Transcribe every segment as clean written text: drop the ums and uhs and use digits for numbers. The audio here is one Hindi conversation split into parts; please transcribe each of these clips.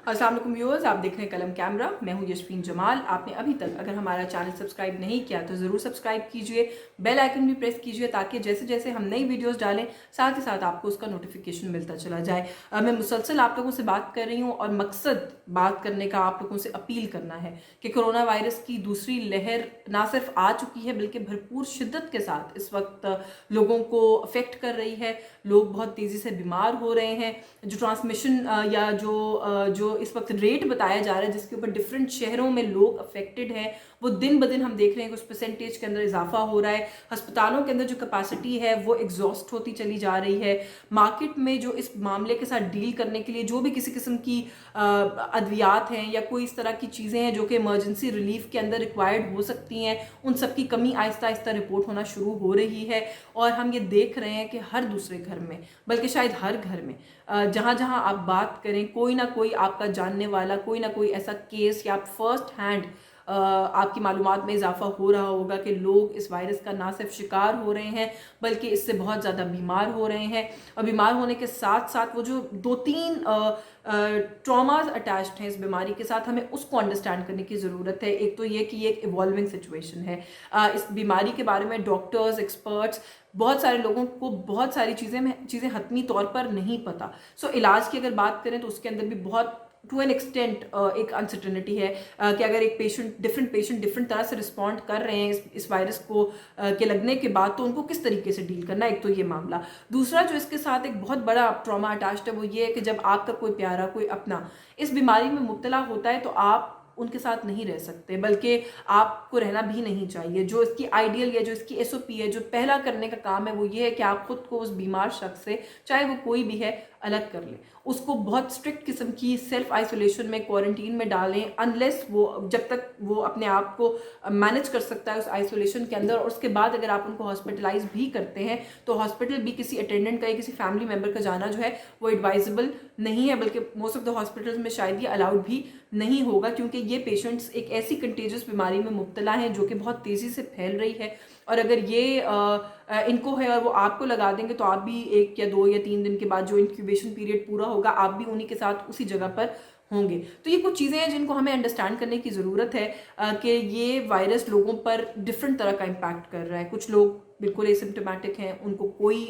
अस्सलाम वालेकुम व्यूअर्स, आप देख रहे हैं कलम कैमरा। मैं हूं यशफीन जमाल। आपने अभी तक अगर हमारा चैनल सब्सक्राइब नहीं किया तो ज़रूर सब्सक्राइब कीजिए, बेल आइकन भी प्रेस कीजिए ताकि जैसे जैसे हम नई वीडियोस डालें साथ ही साथ आपको उसका नोटिफिकेशन मिलता चला जाए। मैं मुसलसल आप लोगों से बात कर रही हूँ और मकसद बात करने का आप लोगों से अपील करना है कि कोरोना वायरस की दूसरी लहर ना सिर्फ आ चुकी है बल्कि भरपूर शिद्दत के साथ इस वक्त लोगों को अफेक्ट कर रही है। लोग बहुत तेज़ी से बीमार हो रहे हैं। जो ट्रांसमिशन या जो इस वक्त रेट बताया जा रहा है जिसके ऊपर डिफरेंट शहरों में लोग अफेक्टेड हैं, वो दिन ब दिन हम देख रहे हैं कुछ परसेंटेज के अंदर इजाफा हो रहा है। अस्पतालों के अंदर जो कैपेसिटी है वो एग्जॉस्ट होती चली जा रही है। मार्केट में जो इस मामले के साथ डील करने के लिए जो भी किसी किस्म की अद्वियात हैं या कोई इस तरह की चीज़ें हैं जो कि इमरजेंसी रिलीफ के अंदर रिक्वायर्ड हो सकती हैं, उन सब की कमी आहिस्ता आहिस्ता रिपोर्ट होना शुरू हो रही है। और हम ये देख रहे हैं कि हर दूसरे घर में, बल्कि शायद हर घर में, जहाँ जहाँ आप बात करें कोई ना कोई आपका जानने वाला, कोई ना कोई ऐसा केस या आप फर्स्ट हैंड आपकी मालूमात में इजाफा हो रहा होगा कि लोग इस वायरस का ना सिर्फ शिकार हो रहे हैं बल्कि इससे बहुत ज़्यादा बीमार हो रहे हैं। और बीमार होने के साथ साथ वो जो 2-3 ट्रॉमाज अटैच्ड हैं इस बीमारी के साथ, हमें उसको अंडरस्टैंड करने की ज़रूरत है। एक तो ये कि ये एक इवॉल्विंग सिचुएशन है। इस बीमारी के बारे में डॉक्टर्स, एक्सपर्ट्स, बहुत सारे लोगों को बहुत सारी चीज़ें हतमी तौर पर नहीं पता। सो इलाज की अगर बात करें तो उसके अंदर भी बहुत टू एन एक्सटेंट एक अनसर्टेनिटी है कि अगर एक पेशेंट डिफरेंट तरह से रिस्पॉन्ड कर रहे हैं इस वायरस को के लगने के बाद, तो उनको किस तरीके से डील करना। एक तो ये मामला। दूसरा जो इसके साथ एक बहुत बड़ा ट्रॉमा अटैच्ड है वो ये है कि जब आपका कोई प्यारा, कोई अपना इस बीमारी में मुब्तला होता है तो आप उनके साथ नहीं रह सकते, बल्कि आपको रहना भी नहीं चाहिए। जो इसकी आइडियल या जो इसकी एसओपी है, जो पहला करने का काम है वो ये है कि आप खुद को उस बीमार शख्स से, चाहे वो कोई भी है, अलग कर लें। उसको बहुत स्ट्रिक्ट किस्म की सेल्फ आइसोलेशन में, क्वारंटीन में डालें, अनलेस वो जब तक वो अपने आप को मैनेज कर सकता है उस आइसोलेशन के अंदर। और उसके बाद अगर आप उनको हॉस्पिटलाइज भी करते हैं तो हॉस्पिटल भी किसी अटेंडेंट का या किसी फैमिली मेम्बर का जाना जो है वो एडवाइजेबल नहीं है, बल्कि मोस्ट ऑफ द हॉस्पिटल्स में शायद ये अलाउड भी नहीं होगा, क्योंकि ये पेशेंट्स एक ऐसी कंटेजियस बीमारी में मुब्तला हैं जो कि बहुत तेज़ी से फैल रही है। और अगर ये इनको है और वो आपको लगा देंगे तो आप भी 1 या 2 या 3 दिन के बाद जो इंक्यूबेशन पीरियड पूरा होगा आप भी उन्हीं के साथ उसी जगह पर होंगे। तो ये कुछ चीज़ें हैं जिनको हमें अंडरस्टैंड करने की ज़रूरत है कि ये वायरस लोगों पर डिफरेंट तरह का इम्पैक्ट कर रहा है। कुछ लोग बिल्कुल एसिम्प्टोमेटिक हैं, उनको कोई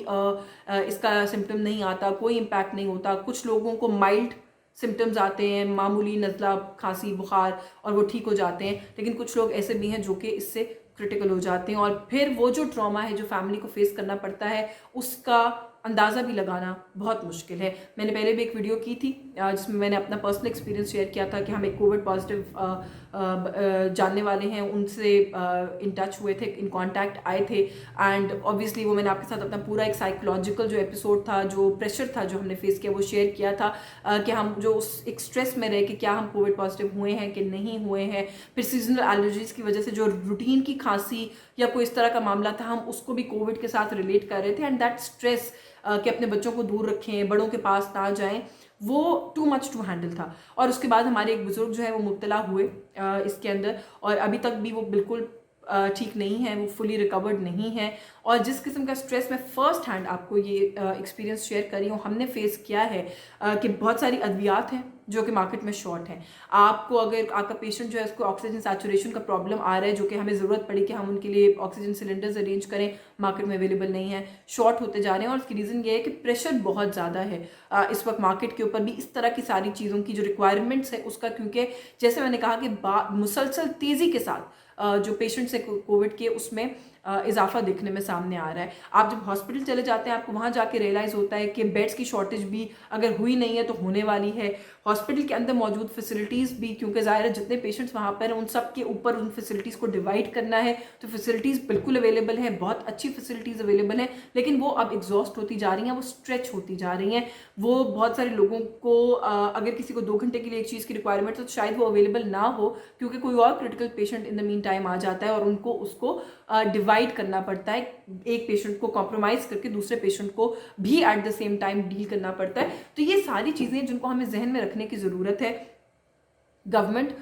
इसका सिम्टम नहीं आता, कोई इम्पैक्ट नहीं होता। कुछ लोगों को माइल्ड सिम्टम्स आते हैं, मामूली नज़ला, खांसी, बुखार, और वो ठीक हो जाते हैं। लेकिन कुछ लोग ऐसे भी हैं जो कि इससे क्रिटिकल हो जाते हैं और फिर वो जो ट्रॉमा है जो फैमिली को फेस करना पड़ता है उसका अंदाज़ा भी लगाना बहुत मुश्किल है। मैंने पहले भी एक वीडियो की थी जिसमें मैंने अपना पर्सनल एक्सपीरियंस शेयर किया था कि हम एक कोविड पॉजिटिव जानने वाले हैं, उनसे इन टच हुए थे, इन कांटेक्ट आए थे। एंड ऑब्वियसली वो मैंने आपके साथ अपना पूरा एक साइकोलॉजिकल जो एपिसोड था, जो प्रेशर था जो हमने फेस किया, वो शेयर किया था कि हम जो उस एक स्ट्रेस में रहे कि क्या हम कोविड पॉजिटिव हुए हैं कि नहीं हुए हैं। फिर सीजनल एलर्जीज की वजह से जो रूटीन की खांसी या कोई इस तरह का मामला था, हम उसको भी कोविड के साथ रिलेट कर रहे थे। एंड दैट स्ट्रेस कि अपने बच्चों को दूर रखें, बड़ों के पास ना जाएं, वो टू मच टू हैंडल था। और उसके बाद हमारे एक बुजुर्ग जो है वो मुब्तला हुए इसके अंदर, और अभी तक भी वो बिल्कुल ठीक नहीं है, वो फुली रिकवर्ड नहीं है। और जिस किस्म का स्ट्रेस मैं फर्स्ट हैंड आपको ये एक्सपीरियंस शेयर कर रही हूँ, हमने फेस किया है कि बहुत सारी अद्वियात हैं जो कि मार्केट में शॉर्ट हैं। आपको अगर आपका पेशेंट जो है उसको ऑक्सीजन सैचुरेशन का प्रॉब्लम आ रहा है, जो कि हमें ज़रूरत पड़ी कि हम उनके लिए ऑक्सीजन सिलेंडर्स अरेंज करें, मार्केट में अवेलेबल नहीं है, शॉर्ट होते जा रहे हैं। और उसकी रीज़न ये है कि प्रेशर बहुत ज़्यादा है इस वक्त मार्केट के ऊपर भी इस तरह की सारी चीज़ों की जो रिक्वायरमेंट्स है उसका, क्योंकि जैसे मैंने कहा कि मुसलसल तेज़ी के साथ जो पेशेंट्स है कोविड के, उसमें इजाफा देखने में सामने आ रहा है। आप जब हॉस्पिटल चले जाते हैं आपको वहाँ जाके रियलाइज़ होता है कि बेड्स की शॉर्टेज भी अगर हुई नहीं है तो होने वाली है। हॉस्पिटल के अंदर मौजूद फैसिलिटीज़ भी, क्योंकि ज़ाहिर है जितने पेशेंट्स वहाँ पर हैं उन सब के ऊपर उन फैसिलिटीज़ को डिवाइड करना है, तो फैसिलिटीज़ बिल्कुल अवेलेबल हैं, बहुत अच्छी फैसिलिटीज़ अवेलेबल हैं, लेकिन वो अब एग्जॉस्ट होती जा रही हैं, वो स्ट्रेच होती जा रही हैं। वो बहुत सारे लोगों को अगर किसी को 2 घंटे के लिए एक चीज़ की रिक्वायरमेंट है तो शायद वो अवेलेबल ना हो, क्योंकि कोई और critical patient in the meantime आ जाता है और उनको उसको डिवाइड करना पड़ता है। एक पेशेंट को कॉम्प्रोमाइज़ करके दूसरे पेशेंट को भी at the same time deal करना पड़ता है। तो ये सारी चीज़ें जिनको हमें जहन में रखने की ज़रूरत है गवर्नमेंट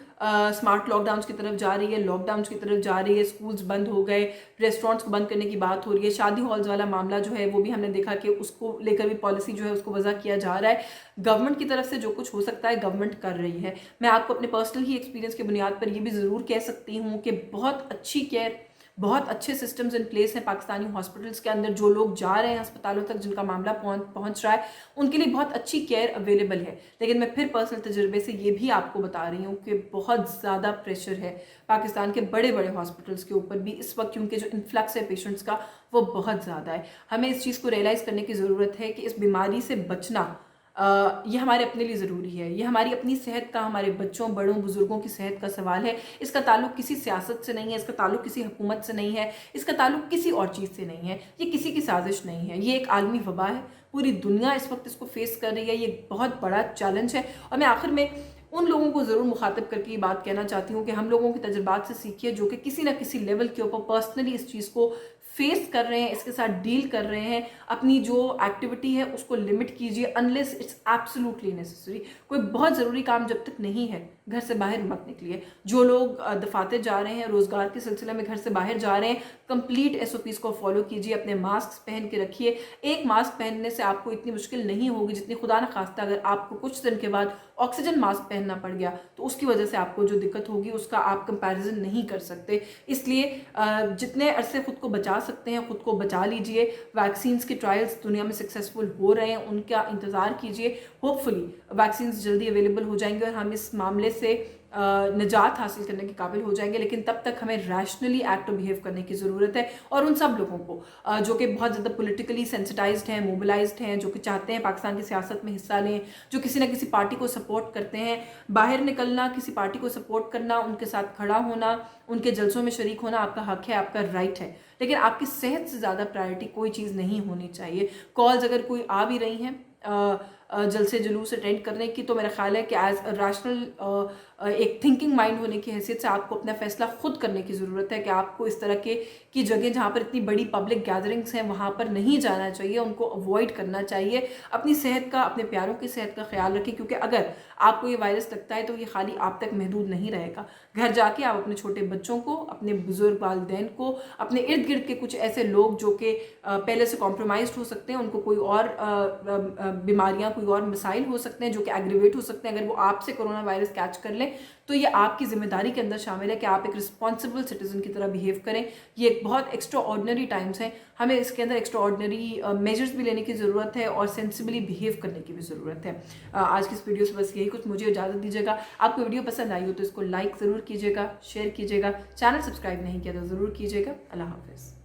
स्मार्ट लॉकडाउन की तरफ जा रही है, लॉकडाउन की तरफ जा रही है, स्कूल्स बंद हो गए, रेस्टोरेंट्स को बंद करने की बात हो रही है, शादी हॉल्स वाला मामला जो है वो भी हमने देखा कि उसको लेकर भी पॉलिसी जो है उसको वजह किया जा रहा है। गवर्नमेंट की तरफ से जो कुछ हो सकता है गवर्नमेंट कर रही है। मैं आपको अपने पर्सनल ही एक्सपीरियंस की बुनियाद पर ये भी ज़रूर कह सकती हूँ कि बहुत अच्छी केयर, बहुत अच्छे सिस्टम्स इन प्लेस हैं पाकिस्तानी हॉस्पिटल्स के अंदर। जो लोग जा रहे हैं अस्पतालों तक, जिनका मामला पहुंच रहा है, उनके लिए बहुत अच्छी केयर अवेलेबल है। लेकिन मैं फिर पर्सनल तजुर्बे से ये भी आपको बता रही हूँ कि बहुत ज़्यादा प्रेशर है पाकिस्तान के बड़े बड़े हॉस्पिटल्स के ऊपर भी इस वक्त, क्योंकि जो इन्फ्लक्स है पेशेंट्स का वो बहुत ज़्यादा है। हमें इस चीज़ को रियलाइज़ करने की ज़रूरत है कि इस बीमारी से बचना ये हमारे अपने लिए ज़रूरी है। ये हमारी अपनी सेहत का, हमारे बच्चों, बड़ों, बुजुर्गों की सेहत का सवाल है। इसका ताल्लुक किसी सियासत से नहीं है, इसका ताल्लुक किसी हुकूमत से नहीं है, इसका ताल्लुक किसी और चीज़ से नहीं है, ये किसी की साजिश नहीं है। ये एक आलमी वबा है, पूरी दुनिया इस वक्त इसको फेस कर रही है। ये बहुत बड़ा चैलेंज है। और मैं आखिर में उन लोगों को ज़रूर मुखातिब करके ये बात कहना चाहती हूँ कि हम लोगों के तजुर्बात से सीखिए, जो कि किसी ना किसी लेवल के ऊपर पर्सनली इस चीज़ को फेस कर रहे हैं, इसके साथ डील कर रहे हैं। अपनी जो एक्टिविटी है उसको लिमिट कीजिए अनलेस इट्स एब्सोल्युटली नेसेसरी। कोई बहुत ज़रूरी काम जब तक नहीं है घर से बाहर मत निकलिए। जो लोग दफातर जा रहे हैं, रोज़गार के सिलसिले में घर से बाहर जा रहे हैं, कंप्लीट SOPs को फॉलो कीजिए, अपने मास्क पहन के रखिए। एक मास्क पहनने से आपको इतनी मुश्किल नहीं होगी जितनी खुदा न खास्ता अगर आपको कुछ दिन के बाद ऑक्सीजन मास्क पहनना पड़ गया तो उसकी वजह से आपको जो दिक्कत होगी उसका आप कंपैरिजन नहीं कर सकते। इसलिए जितने अरसे खुद को बचा सकते हैं खुद को बचा लीजिए। वैक्सीन्स के ट्रायल्स दुनिया में सक्सेसफुल हो रहे हैं, उनका इंतज़ार कीजिए। होपफुली वैक्सीन्स जल्दी अवेलेबल हो जाएंगे और हम इस मामले से निजात हासिल करने के काबिल हो जाएंगे। लेकिन तब तक हमें रैशनली एक्ट और बिहेव करने की ज़रूरत है। और उन सब लोगों को जो कि बहुत ज़्यादा पॉलिटिकली सेंसिटाइज्ड हैं, मोबिलाइज्ड हैं, जो कि चाहते हैं पाकिस्तान की सियासत में हिस्सा लें, जो किसी ना किसी पार्टी को सपोर्ट करते हैं, बाहर निकलना, किसी पार्टी को सपोर्ट करना, उनके साथ खड़ा होना, उनके जलसों में शरीक होना आपका हक है, आपका राइट है। लेकिन आपकी सेहत से ज़्यादा प्रायोरिटी कोई चीज़ नहीं होनी चाहिए। कॉल्स अगर कोई आ भी रही हैं जलसे जुलूस अटेंड करने की, तो मेरा ख्याल है कि एज रैशनल एक थिंकिंग माइंड होने की हैसियत से आपको अपना फैसला खुद करने की ज़रूरत है कि आपको इस तरह की जगह जहाँ पर इतनी बड़ी पब्लिक गैदरिंग्स हैं वहाँ पर नहीं जाना चाहिए, उनको अवॉइड करना चाहिए। अपनी सेहत का, अपने प्यारों की सेहत का ख्याल रखें, क्योंकि अगर आपको ये वायरस लगता है तो ये खाली आप तक महदूद नहीं रहेगा। घर जाके आप अपने छोटे बच्चों को, अपने बुजुर्ग वालिदैन को, अपने इर्द गिर्द के कुछ ऐसे लोग जो कि पहले से कॉम्प्रोमाइज्ड हो सकते हैं, उनको कोई और बीमारियां, कोई और मसाइल हो सकते हैं जो कि एग्रीवेट हो सकते हैं, अगर वो आपसे कोरोना वायरस कैच कर लें तो ये आपकी जिम्मेदारी के अंदर शामिल है कि आप एक रिस्पॉन्सिबल सिटीजन की तरह बिहेव करें। ये एक बहुत एक्स्ट्रा ऑर्डिनरी टाइम्स हैं, हमें इसके अंदर एक्स्ट्रा ऑर्डिनरी मेजर्स भी लेने की ज़रूरत है और सेंसिबली बिहेव करने की भी ज़रूरत है। आज की इस वीडियो से बस यही कुछ, मुझे इजाज़त दीजिएगा। आपको वीडियो पसंद आई हो तो इसको लाइक ज़रूर कीजिएगा, शेयर कीजिएगा, चैनल सब्सक्राइब नहीं किया तो ज़रूर कीजिएगा। अल्लाह हाफिज़।